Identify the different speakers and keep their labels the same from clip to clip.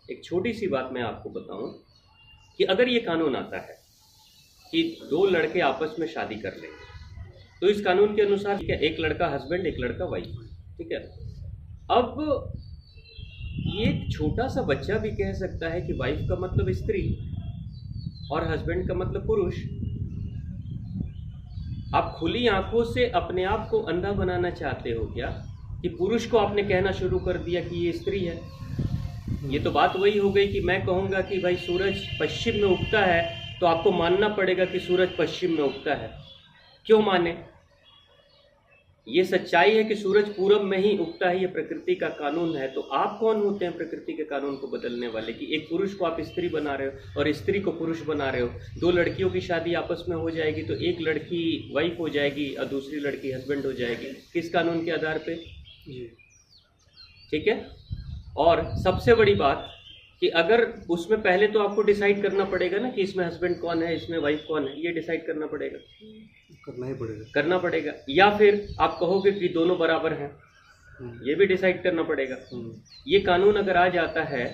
Speaker 1: एक छोटी सी बात मैं आपको बताऊं कि अगर ये कानून आता है कि दो लड़के आपस में शादी कर लेंगे, तो इस कानून के अनुसार ठीक है, एक लड़का हस्बैंड एक लड़का वाइफ, ठीक है। अब ये एक छोटा सा बच्चा भी कह सकता है कि वाइफ का मतलब स्त्री और हस्बैंड का मतलब पुरुष। आप खुली आंखों से अपने आप को अंधा बनाना चाहते हो क्या कि पुरुष को आपने कहना शुरू कर दिया कि ये स्त्री है? ये तो बात वही हो गई कि मैं कहूँगा कि भाई सूरज पश्चिम में उगता है, तो आपको मानना पड़ेगा कि सूरज पश्चिम में उगता है। क्यों माने? ये सच्चाई है कि सूरज पूरब में ही उगता है, ये प्रकृति का कानून है। तो आप कौन होते हैं प्रकृति के कानून को बदलने वाले कि एक पुरुष को आप स्त्री बना रहे हो और स्त्री को पुरुष बना रहे हो। दो लड़कियों की शादी आपस में हो जाएगी तो एक लड़की वाइफ हो जाएगी और दूसरी लड़की हस्बैंड हो जाएगी, किस कानून के आधार पे? ठीक है। और सबसे बड़ी बात कि अगर उसमें पहले तो आपको डिसाइड करना पड़ेगा ना कि इसमें हस्बैंड कौन है, इसमें वाइफ कौन है, ये डिसाइड करना पड़ेगा, करना पड़ेगा। या फिर आप कहोगे कि दोनों बराबर हैं, ये भी डिसाइड करना पड़ेगा। ये कानून अगर आ जाता है,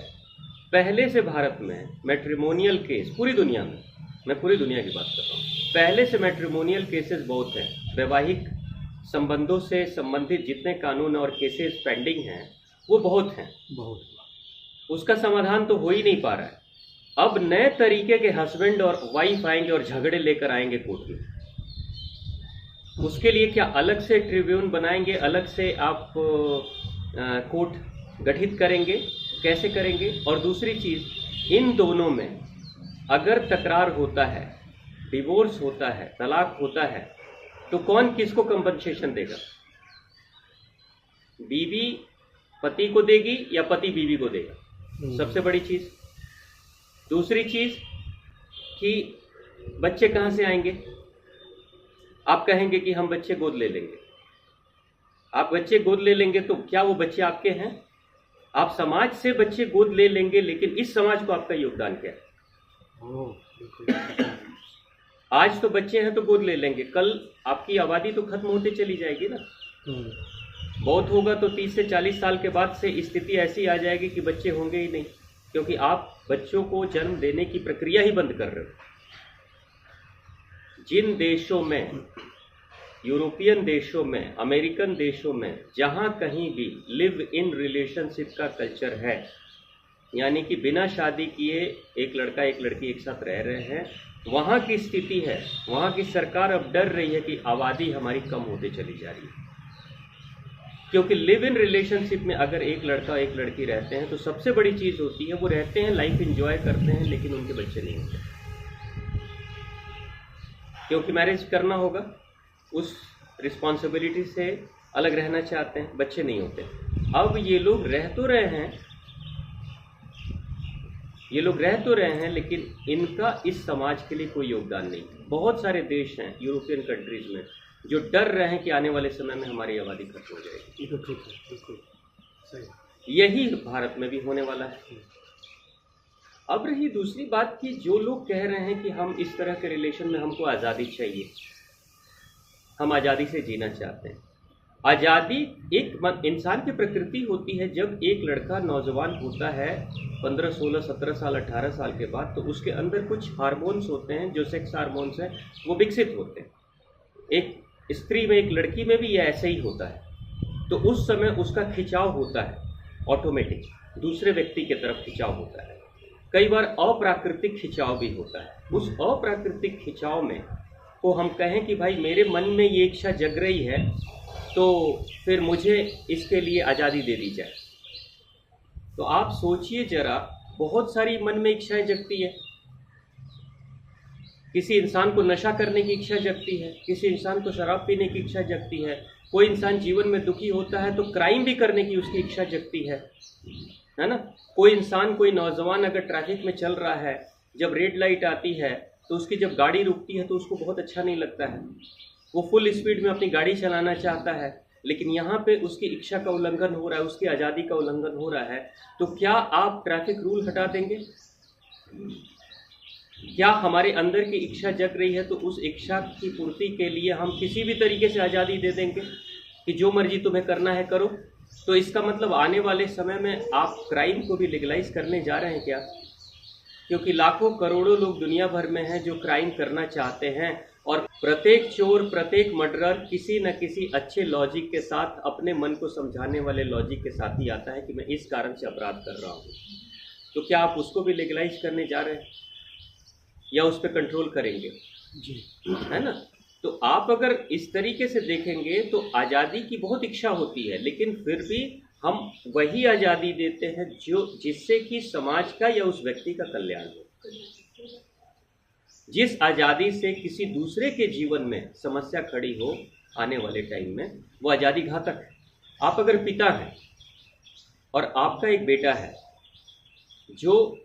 Speaker 1: पहले से भारत में मैट्रिमोनियल केस पूरी दुनिया में, मैं पूरी दुनिया की बात कर रहा हूँ, पहले से मैट्रिमोनियल केसेस बहुत हैं। वैवाहिक संबंधों से संबंधित जितने कानून और केसेस पेंडिंग हैं वो बहुत हैं, बहुत। उसका समाधान तो हो ही नहीं पा रहा है। अब नए तरीके के हस्बैंड और वाइफ आएंगे और झगड़े लेकर आएंगे कोर्ट में। उसके लिए क्या अलग से ट्रिब्यून बनाएंगे, अलग से आप कोर्ट गठित करेंगे, कैसे करेंगे? और दूसरी चीज, इन दोनों में अगर तकरार होता है, डिवोर्स होता है, तलाक होता है, तो कौन किसको कंपनसेशन देगा? बीवी पति को देगी या पति बीवी को देगा? सबसे बड़ी चीज। दूसरी चीज कि बच्चे कहां से आएंगे? आप कहेंगे कि हम बच्चे गोद ले लेंगे। आप बच्चे गोद ले लेंगे तो क्या वो बच्चे आपके हैं? आप समाज से बच्चे गोद ले लेंगे, लेकिन इस समाज को आपका योगदान क्या है? आज तो बच्चे हैं तो गोद ले लेंगे, कल आपकी आबादी तो खत्म होते चली जाएगी ना। बहुत होगा तो 30 से 40 साल के बाद से स्थिति ऐसी आ जाएगी कि बच्चे होंगे ही नहीं, क्योंकि आप बच्चों को जन्म देने की प्रक्रिया ही बंद कर रहे हो। जिन देशों में, यूरोपियन देशों में, अमेरिकन देशों में, जहां कहीं भी लिव इन रिलेशनशिप का कल्चर है, यानी कि बिना शादी किए एक लड़का एक लड़की एक साथ रह रहे हैं, वहां की स्थिति है, वहां की सरकार अब डर रही है कि आबादी हमारी कम होते चली जा रही है। क्योंकि लिव इन रिलेशनशिप में अगर एक लड़का एक लड़की रहते हैं तो सबसे बड़ी चीज होती है, वो रहते हैं, लाइफ एंजॉय करते हैं, लेकिन उनके बच्चे नहीं होते, क्योंकि मैरिज करना होगा, उस रिस्पॉन्सिबिलिटी से अलग रहना चाहते हैं, बच्चे नहीं होते। अब ये लोग रह तो रहे हैं, लेकिन इनका इस समाज के लिए कोई योगदान नहीं। बहुत सारे देश हैं यूरोपियन कंट्रीज में जो डर रहे हैं कि आने वाले समय में हमारी आबादी खत्म हो जाएगी।
Speaker 2: बिल्कुल सही।
Speaker 1: यही भारत में भी होने वाला है। अब रही दूसरी बात कि जो लोग कह रहे हैं कि हम इस तरह के रिलेशन में, हमको आज़ादी चाहिए, हम आज़ादी से जीना चाहते हैं। आज़ादी एक इंसान की प्रकृति होती है। जब एक लड़का नौजवान होता है 15, 16, 17 साल, 18 साल के बाद, तो उसके अंदर कुछ हार्मोन्स होते हैं जो सेक्स हार्मोन्स हैं, वो विकसित होते हैं। एक स्त्री में, एक लड़की में भी ये ऐसे ही होता है। तो उस समय उसका खिंचाव होता है, ऑटोमेटिक दूसरे व्यक्ति की तरफ खिंचाव होता है। कई बार अप्राकृतिक खिंचाव भी होता है। उस अप्राकृतिक खिंचाव में को हम कहें कि भाई मेरे मन में ये इच्छा जग रही है, तो फिर मुझे इसके लिए आज़ादी दे दी जाए। तो आप सोचिए जरा, बहुत सारी मन में इच्छाएं जगती है। किसी इंसान को नशा करने की इच्छा जगती है, किसी इंसान को शराब पीने की इच्छा जगती है, कोई इंसान जीवन में दुखी होता है तो क्राइम भी करने की उसकी इच्छा जगती है ना। कोई इंसान, कोई नौजवान अगर ट्रैफिक में चल रहा है, जब रेड लाइट आती है तो उसकी जब गाड़ी रुकती है तो उसको बहुत अच्छा नहीं लगता है, वो फुल स्पीड में अपनी गाड़ी चलाना चाहता है, लेकिन यहाँ पे उसकी इच्छा का उल्लंघन हो रहा है, उसकी आज़ादी का उल्लंघन हो रहा है। तो क्या आप ट्रैफिक रूल हटा देंगे? क्या हमारे अंदर की इच्छा जग रही है तो उस इच्छा की पूर्ति के लिए हम किसी भी तरीके से आज़ादी दे देंगे कि जो मर्जी तुम्हें करना है करो? तो इसका मतलब आने वाले समय में आप क्राइम को भी लीगलाइज करने जा रहे हैं क्या? क्योंकि लाखों करोड़ों लोग दुनिया भर में हैं जो क्राइम करना चाहते हैं, और प्रत्येक चोर, प्रत्येक मर्डरर किसी न किसी अच्छे लॉजिक के साथ, अपने मन को समझाने वाले लॉजिक के साथ ही आता है कि मैं इस कारण से अपराध कर रहा हूँ। तो क्या आप उसको भी लीगलाइज करने जा रहे हैं या उस पर कंट्रोल करेंगे?
Speaker 2: जी,
Speaker 1: है ना? तो आप अगर इस तरीके से देखेंगे तो आज़ादी की बहुत इच्छा होती है, लेकिन फिर भी हम वही आज़ादी देते हैं जो जिससे कि समाज का या उस व्यक्ति का कल्याण हो। जिस आज़ादी से किसी दूसरे के जीवन में समस्या खड़ी हो आने वाले टाइम में, वो आज़ादी घातक है। आप अगर पिता हैं और आपका एक बेटा है, जो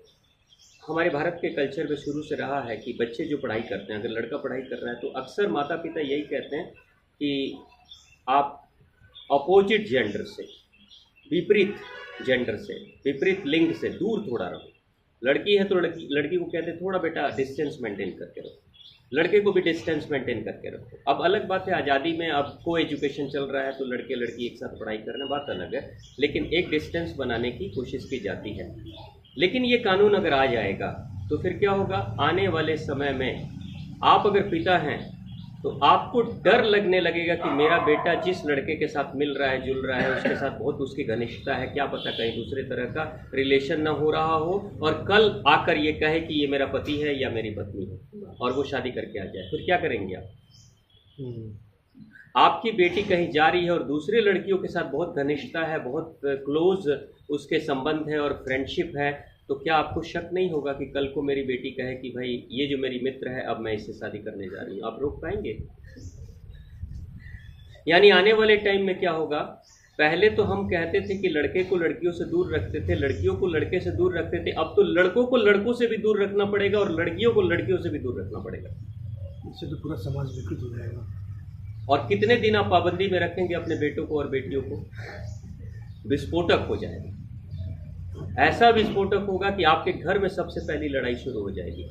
Speaker 1: हमारे भारत के कल्चर में शुरू से रहा है कि बच्चे जो पढ़ाई करते हैं, अगर लड़का पढ़ाई कर रहा है तो अक्सर माता पिता यही कहते हैं कि आप अपोजिट जेंडर से, विपरीत जेंडर से, विपरीत लिंग से दूर थोड़ा रहो। लड़की है तो लड़की को कहते हैं थोड़ा बेटा डिस्टेंस मेंटेन करके रखो, लड़के को भी डिस्टेंस मेंटेन करके रखो। अब अलग बात है, आज़ादी में अब को एजुकेशन चल रहा है तो लड़के लड़की एक साथ पढ़ाई करना बात अलग है, लेकिन एक डिस्टेंस बनाने की कोशिश की जाती है। लेकिन ये कानून अगर आ जाएगा तो फिर क्या होगा? आने वाले समय में आप अगर पिता हैं तो आपको डर लगने लगेगा कि मेरा बेटा जिस लड़के के साथ मिल रहा है, जुल रहा है, उसके साथ बहुत उसकी घनिष्ठता है, क्या पता कहीं दूसरे तरह का रिलेशन ना हो रहा हो और कल आकर ये कहे कि ये मेरा पति है या मेरी पत्नी है और वो शादी करके आ जाए। फिर क्या करेंगे आप? आपकी बेटी कहीं जा रही है और दूसरे लड़कियों के साथ बहुत घनिष्ठता है, बहुत क्लोज उसके संबंध है और फ्रेंडशिप है, तो क्या आपको शक नहीं होगा कि कल को मेरी बेटी कहे कि भाई ये जो मेरी मित्र है अब मैं इससे शादी करने जा रही हूँ? आप रोक पाएंगे? यानी आने वाले टाइम में क्या होगा? पहले तो हम कहते थे कि लड़के को लड़कियों से दूर रखते थे, लड़कियों को लड़के से दूर रखते थे, अब तो लड़कों को लड़कों से भी दूर रखना पड़ेगा और लड़कियों को लड़कियों से भी दूर रखना पड़ेगा।
Speaker 2: इससे तो पूरा समाज विकृत हो जाएगा।
Speaker 1: और कितने दिन आप पाबंदी में रखेंगे अपने बेटों को और बेटियों को? विस्फोटक हो जाएगा। ऐसा विस्फोटक होगा कि आपके घर में सबसे पहली लड़ाई शुरू हो जाएगी।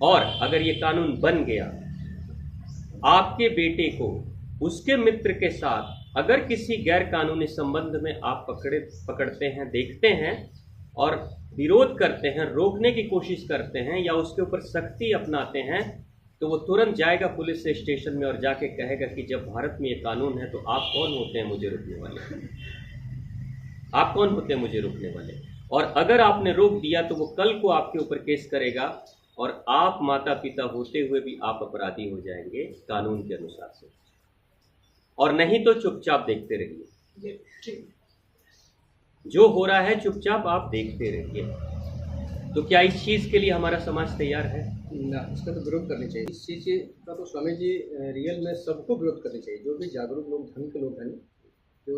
Speaker 1: और अगर ये कानून बन गया, आपके बेटे को उसके मित्र के साथ अगर किसी गैर कानूनी संबंध में आप पकड़ते हैं, देखते हैं और विरोध करते हैं, रोकने की कोशिश करते हैं या उसके ऊपर सख्ती अपनाते हैं, तो वो तुरंत जाएगा पुलिस स्टेशन में और जाके कहेगा कि जब भारत में ये कानून है तो आप कौन होते हैं मुझे रोकने वाले? आप कौन होते हैं मुझे रोकने वाले? और अगर आपने रोक दिया तो वो कल को आपके ऊपर केस करेगा और आप माता पिता होते हुए भी आप अपराधी हो जाएंगे कानून के अनुसार से। और नहीं तो चुपचाप देखते रहिए, जो हो रहा है चुपचाप आप देखते रहिए। तो क्या इस चीज़ के लिए हमारा समाज तैयार है?
Speaker 3: ना, इसका तो विरोध करनी चाहिए। इस चीज़ का तो स्वामी जी रियल में सबको विरोध करनी चाहिए। जो भी जागरूक लोग, धन के लोग हैं, जो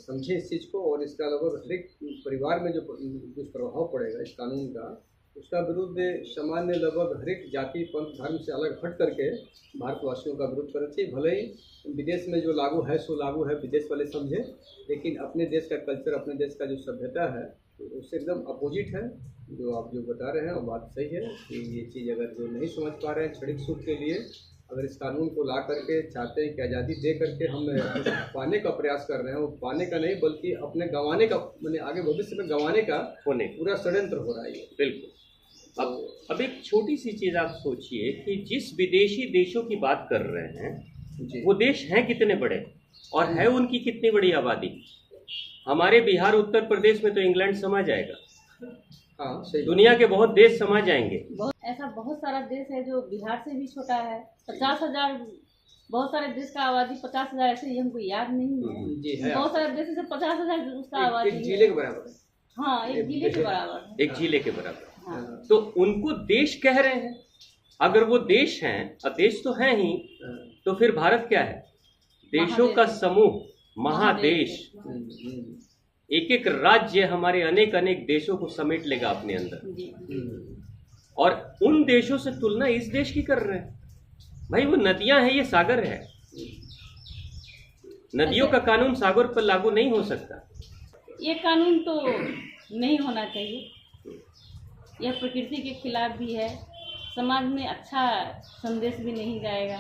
Speaker 3: समझे इस चीज़ को, और इसका लगभग हर एक परिवार में जो प्रभाव पड़ेगा इस कानून का, उसका विरोध सामान्य लगभग हर एक जाति, पंथ, धर्म से अलग हट करके भारतवासियों का विरोध करना चाहिए। भले ही विदेश में जो लागू है सो लागू है, विदेश वाले समझे, लेकिन अपने देश का कल्चर, अपने देश का जो सभ्यता है उससे एकदम अपोजिट है। जो आप जो बता रहे हैं वो बात सही है कि ये चीज़ अगर जो नहीं समझ पा रहे हैं क्षणिक सुख के लिए, अगर इस कानून को ला करके चाहते हैं कि आज़ादी दे करके हम पाने का प्रयास कर रहे हैं, वो पाने का नहीं बल्कि अपने गंवाने का, मैंने आगे भविष्य में गंवाने का
Speaker 1: होने
Speaker 3: पूरा षड्यंत्र हो रहा है।
Speaker 1: बिल्कुल। अब एक छोटी सी चीज़ आप सोचिए कि जिस विदेशी देशों की बात कर रहे हैं वो देश हैं कितने बड़े और है उनकी कितनी बड़ी आबादी। हमारे बिहार, उत्तर प्रदेश में तो इंग्लैंड समा जाएगा।
Speaker 3: हाँ, सही।
Speaker 1: दुनिया के बहुत देश समा जाएंगे।
Speaker 4: ऐसा बहुत सारा देश है जो बिहार से भी छोटा है। 50,000, बहुत सारे देश का आबादी 50,000 ऐसे ही हमको याद नहीं
Speaker 3: जी
Speaker 4: है। बहुत सारे देश से 50,000 उसका आबादी
Speaker 3: एक जिले के बराबर है।
Speaker 4: हाँ, एक जिले के बराबर है।
Speaker 1: एक जिले के बराबर।
Speaker 4: हाँ।
Speaker 1: तो उनको देश कह रहे हैं। अगर वो देश हैं, और देश तो है ही, तो फिर भारत क्या है? देशों का समूह, महादेश। एक एक राज्य हमारे अनेक अनेक देशों को समेट लेगा अपने अंदर। और उन देशों से तुलना इस देश की कर रहे हैं। भाई वो नदियां हैं, ये सागर है। नदियों का कानून सागर पर लागू नहीं हो सकता।
Speaker 4: ये कानून तो नहीं होना चाहिए। यह प्रकृति के खिलाफ भी है, समाज में अच्छा संदेश भी नहीं जाएगा।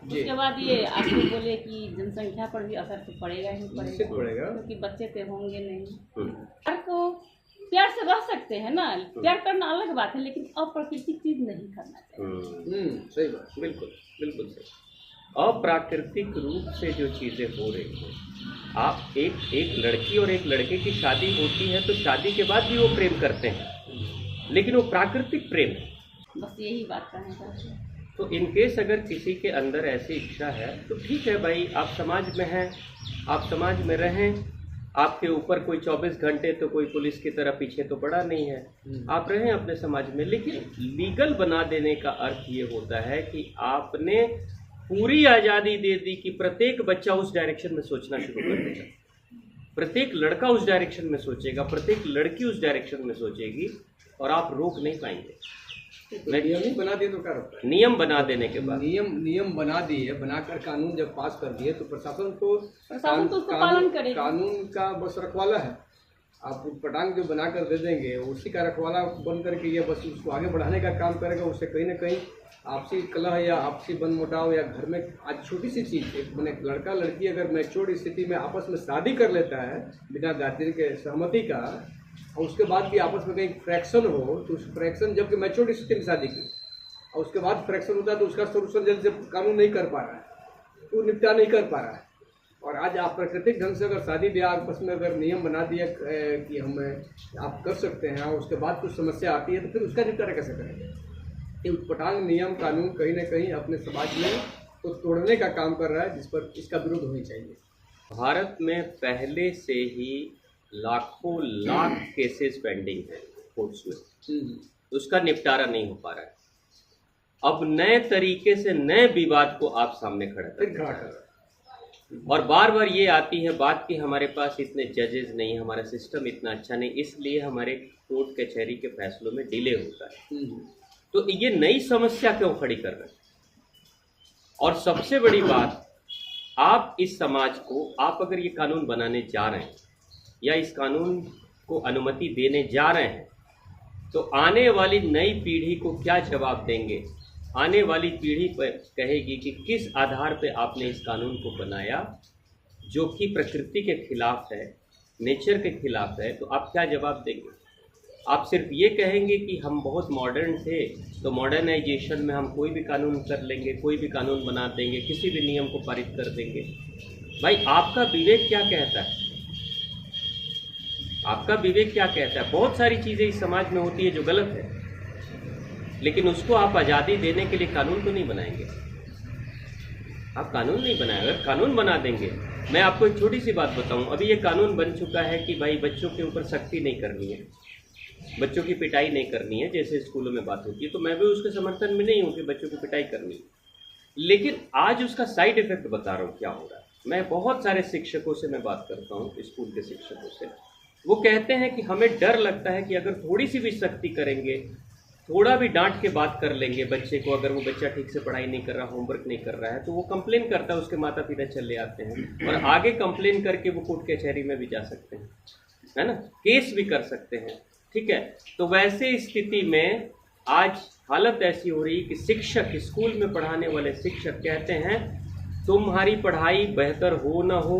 Speaker 3: जी।
Speaker 4: उसके बाद ये आपको बोले कि जनसंख्या पर भी असर तो पड़ेगा ही
Speaker 3: निश्चित
Speaker 4: पड़ेगा,
Speaker 3: पड़ेगा।
Speaker 4: क्योंकि बच्चे तो होंगे नहीं।
Speaker 1: हम्म,
Speaker 4: प्यार को प्यार से रह सकते हैं ना, प्यार करना अलग बात है, लेकिन अप्राकृतिक चीज नहीं करना चाहिए।
Speaker 3: सही बात।
Speaker 1: बिल्कुल बिल्कुल सही। अप्राकृतिक रूप से जो चीज़ें हो रही हैं, आप एक लड़की और एक लड़के की शादी होती है तो शादी के बाद भी वो प्रेम करते हैं, लेकिन वो प्राकृतिक प्रेम है।
Speaker 4: बस यही बात कहना चाहते हैं।
Speaker 1: तो इन केस अगर किसी के अंदर ऐसी इच्छा है तो ठीक है भाई, आप समाज में हैं, आप समाज में रहें, आपके ऊपर कोई 24 घंटे तो कोई पुलिस की तरह पीछे तो पड़ा नहीं है, आप रहें अपने समाज में। लेकिन लीगल बना देने का अर्थ ये होता है कि आपने पूरी आज़ादी दे दी कि प्रत्येक बच्चा उस डायरेक्शन में सोचना शुरू कर देगा, प्रत्येक लड़का उस डायरेक्शन में सोचेगा, प्रत्येक लड़की उस डायरेक्शन में सोचेगी, और आप रोक नहीं पाएंगे।
Speaker 3: नियम ही बना दिए तो क्या रोकता है?
Speaker 1: नियम बना देने के बाद
Speaker 3: नियम बना दिए, बनाकर कानून जब पास कर दिए तो प्रशासन तो
Speaker 4: उसका पालन करेगा।
Speaker 3: कानून का बस रखवाला है। आप पटांग जो बना कर दे देंगे उसी का रखवाला बन करके ये बस उसको आगे बढ़ाने का काम करेगा। उससे कहीं ना कहीं आपसी कलह या आपसी मनमुटाव या घर में आज छोटी सी चीज़, एक मैंने लड़का लड़की अगर मैच्योर स्थिति में आपस में शादी कर लेता है बिना गार्जियन के सहमति का, और उसके बाद भी आपस में कहीं फ्रैक्शन हो तो उस फ्रैक्शन, जबकि मैच्योर स्थिति में शादी की और उसके बाद फ्रैक्शन होता है तो उसका सोल्यूशन जल्द से कानून नहीं कर पा रहा है, तो निपटा नहीं कर पा रहा है। और आज आप प्राकृतिक ढंग से अगर शादी ब्याह आपस में अगर नियम बना दिया कि हम आप कर सकते हैं और उसके बाद कुछ समस्या आती है तो फिर उसका निपटारा कैसे करेंगे? ये उटपटांग नियम कानून कहीं ना कहीं अपने समाज में तो तोड़ने का काम कर रहा है, जिस पर इसका विरोध होनी चाहिए।
Speaker 1: भारत में पहले से ही लाखों लाख केसेस पेंडिंग है कोर्ट्स में, उसका निपटारा नहीं हो पा रहा है। अब नए तरीके से नए विवाद को आप सामने खड़ा कर
Speaker 3: खड़ा कर रहा है।
Speaker 1: और बार बार ये आती है बात कि हमारे पास इतने जजेस नहीं, हमारा सिस्टम इतना अच्छा नहीं, इसलिए हमारे कोर्ट कचहरी के फैसलों में डिले होता है। तो ये नई समस्या क्यों खड़ी कर रहे हैं? और सबसे बड़ी बात, आप इस समाज को, आप अगर ये कानून बनाने जा रहे हैं या इस कानून को अनुमति देने जा रहे हैं तो आने वाली नई पीढ़ी को क्या जवाब देंगे? आने वाली पीढ़ी पर कहेगी कि किस आधार पे आपने इस कानून को बनाया जो कि प्रकृति के खिलाफ है, नेचर के खिलाफ है, तो आप क्या जवाब देंगे? आप सिर्फ ये कहेंगे कि हम बहुत मॉडर्न थे तो मॉडर्नाइजेशन में हम कोई भी कानून कर लेंगे, कोई भी कानून बना देंगे, किसी भी नियम को पारित कर देंगे। भाई आपका विवेक क्या कहता है? आपका विवेक क्या कहता है? बहुत सारी चीज़ें इस समाज में होती है जो गलत है, लेकिन उसको आप आज़ादी देने के लिए कानून तो नहीं बनाएंगे। आप कानून नहीं बनाए। अगर कानून बना देंगे, मैं आपको एक छोटी सी बात बताऊं, अभी ये कानून बन चुका है कि भाई बच्चों के ऊपर सख्ती नहीं करनी है, बच्चों की पिटाई नहीं करनी है, जैसे स्कूलों में बात होती है, तो मैं भी उसके समर्थन में नहीं हूँ कि बच्चों की पिटाई करनी है। लेकिन आज उसका साइड इफेक्ट बता रहा हूँ क्या हो रहा है। मैं बहुत सारे शिक्षकों से मैं बात करता हूँ, स्कूल के शिक्षकों से, वो कहते हैं कि हमें डर लगता है कि अगर थोड़ी सी भी सख्ती करेंगे, थोड़ा भी डांट के बात कर लेंगे बच्चे को, अगर वो बच्चा ठीक से पढ़ाई नहीं कर रहा, होमवर्क नहीं कर रहा है, तो वो कंप्लेन करता है, उसके माता पिता चले आते हैं और आगे कंप्लेन करके वो कोर्ट कचहरी में भी जा सकते हैं, है ना, केस भी कर सकते हैं। ठीक है, तो वैसे स्थिति में आज हालत ऐसी हो रही कि शिक्षक, स्कूल में पढ़ाने वाले शिक्षक कहते हैं तुम्हारी पढ़ाई बेहतर हो ना हो,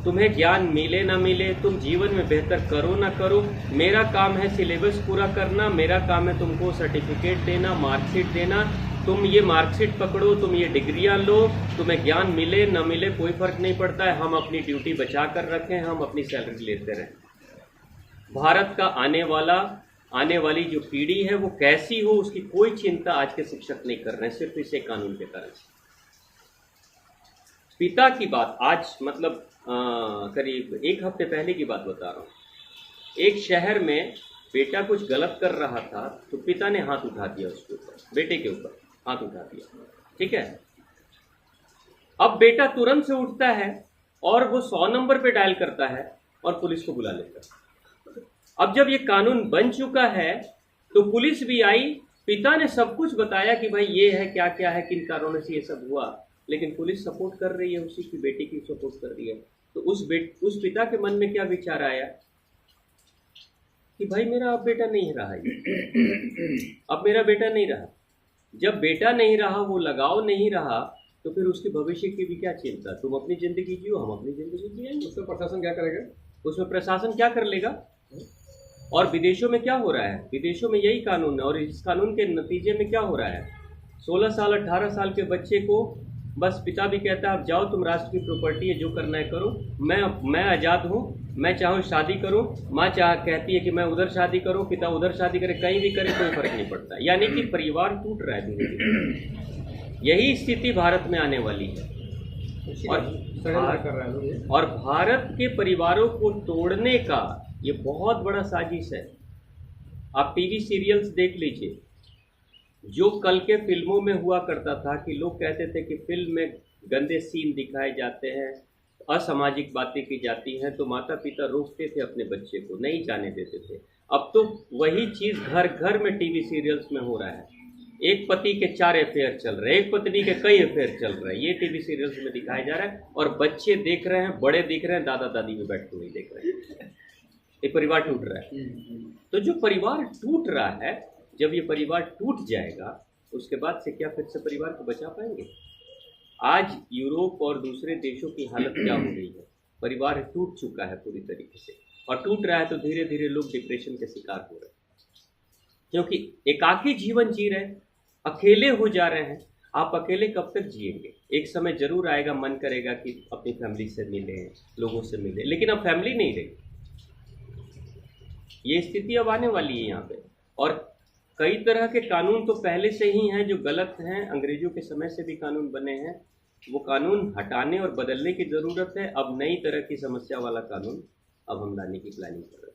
Speaker 1: तुम्हें ज्ञान मिले ना मिले, तुम जीवन में बेहतर करो ना करो, मेरा काम है सिलेबस पूरा करना, मेरा काम है तुमको सर्टिफिकेट देना, मार्कशीट देना, तुम ये मार्कशीट पकड़ो, तुम ये डिग्रियां लो, तुम्हें ज्ञान मिले ना मिले कोई फर्क नहीं पड़ता है, हम अपनी ड्यूटी बचा कर रखें, हम अपनी सैलरी लेते रहें। भारत का आने वाली जो पीढ़ी है वो कैसी हो उसकी कोई चिंता आज के शिक्षक नहीं कर रहे हैं, सिर्फ इसे कानून के कारण। पिता की बात आज मतलब करीब एक हफ्ते पहले की बात बता रहा हूँ। एक शहर में बेटा कुछ गलत कर रहा था तो पिता ने हाथ उठा दिया उसके ऊपर, बेटे के ऊपर हाथ उठा दिया। ठीक है, अब बेटा तुरंत से उठता है और वो 100 नंबर पे डायल करता है और पुलिस को बुला लेता है। अब जब ये कानून बन चुका है तो पुलिस भी आई, पिता ने सब कुछ बताया कि भाई ये है, क्या क्या है, किन कारणों से ये सब हुआ, लेकिन पुलिस सपोर्ट कर रही है, उसी की बेटी की सपोर्ट कर रही है। तो उस पिता के मन में क्या विचार आया कि भाई मेरा अब बेटा नहीं रहा, अब मेरा बेटा नहीं रहा। जब बेटा नहीं रहा, वो लगाव नहीं रहा, तो फिर उसके भविष्य की भी क्या चिंता? तुम अपनी ज़िंदगी जियो, हम अपनी ज़िंदगी जिएंगे।
Speaker 3: उसमें प्रशासन क्या करेगा?
Speaker 1: उसमें प्रशासन क्या कर लेगा? और विदेशों में क्या हो रहा है? विदेशों में यही कानून है, और इस कानून के नतीजे में क्या हो रहा है? 16 साल 18 साल के बच्चे को बस पिता भी कहता है अब जाओ, तुम राष्ट्र की प्रॉपर्टी है, जो करना है करो, मैं आज़ाद हूँ, मैं चाहूँ शादी करूँ। माँ कहती है कि मैं उधर शादी करूँ, पिता उधर शादी करे, कहीं भी करे कोई फर्क नहीं पड़ता। यानी कि परिवार टूट रहा है धीरे धीरे। यही स्थिति भारत में आने वाली है। और भारत के परिवारों को तोड़ने का ये बहुत बड़ा साजिश है। आप टीवी सीरियल्स देख लीजिए, जो कल के फिल्मों में हुआ करता था कि लोग कहते थे कि फिल्म में गंदे सीन दिखाए जाते हैं, असामाजिक बातें की जाती हैं, तो माता पिता रोकते थे अपने बच्चे को, नहीं जाने देते थे। अब तो वही चीज़ घर घर में टीवी सीरियल्स में हो रहा है। एक पति के 4 अफेयर चल रहे हैं, एक पत्नी के कई अफेयर चल रहे हैं, ये टीवी सीरियल्स में दिखाया जा रहा है। और बच्चे देख रहे हैं, बड़े देख रहे हैं, दादा दादी भी बैठ के वही देख रहे हैं। ये परिवार टूट रहा है। तो जो परिवार टूट रहा है, जब ये परिवार टूट जाएगा, उसके बाद से क्या फिर से परिवार को बचा पाएंगे? आज यूरोप और दूसरे देशों की हालत क्या हो रही है? परिवार टूट चुका है पूरी तरीके से, और टूट रहा है तो धीरे धीरे लोग डिप्रेशन के शिकार हो रहे हैं, क्योंकि एकाकी जीवन जी रहे हैं, अकेले हो जा रहे हैं। आप अकेले कब तक जिएंगे? एक समय जरूर आएगा, मन करेगा कि अपनी फैमिली से मिले, लोगों से मिले, लेकिन अब फैमिली नहीं रही। ये स्थिति अब आने वाली है यहाँ पे। और कई तरह के कानून तो पहले से ही हैं जो गलत हैं, अंग्रेजों के समय से भी कानून बने हैं, वो कानून हटाने और बदलने की ज़रूरत है। अब नई तरह की समस्या वाला कानून अब हम लाने की प्लानिंग कर रहे हैं।